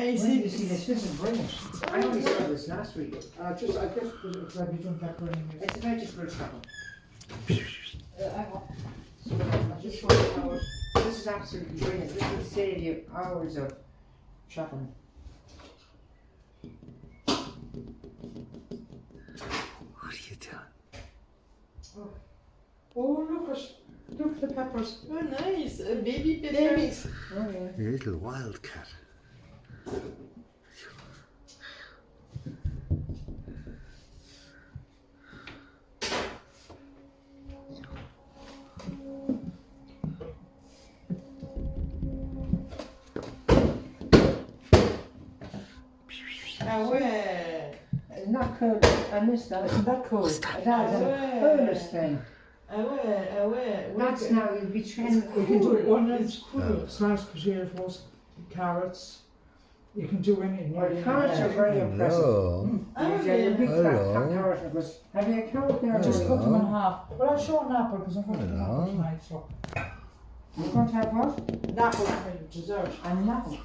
nice. When did you see this? This is brilliant. I only saw this last week. I guess because I've been back running this. It's about just for travel. Hang on. So I just want to know, this is absolutely brilliant. This will save you hours of shopping. What are you doing? Oh, look at the peppers. Oh, nice. Baby peppers. Babies. Oh yeah. You little wildcat. Ah ouais. Not cool. I missed that. Isn't that cool? That's the coolest thing. Ah ouais, ah ouais. That's now you'll be training. You can do it. cool. Oh, no, it's cool. It's nice because you have roast carrots. You can do anything. Well, the carrots are very impressive. Hello. You're a big fat Hello. carrot. Because have you a carrot there? Just Hello. cut them in half. Well, I'll show an apple because I'm going to an apple Hello. tonight. So You're going to have what? an apple for your dessert. And an apple.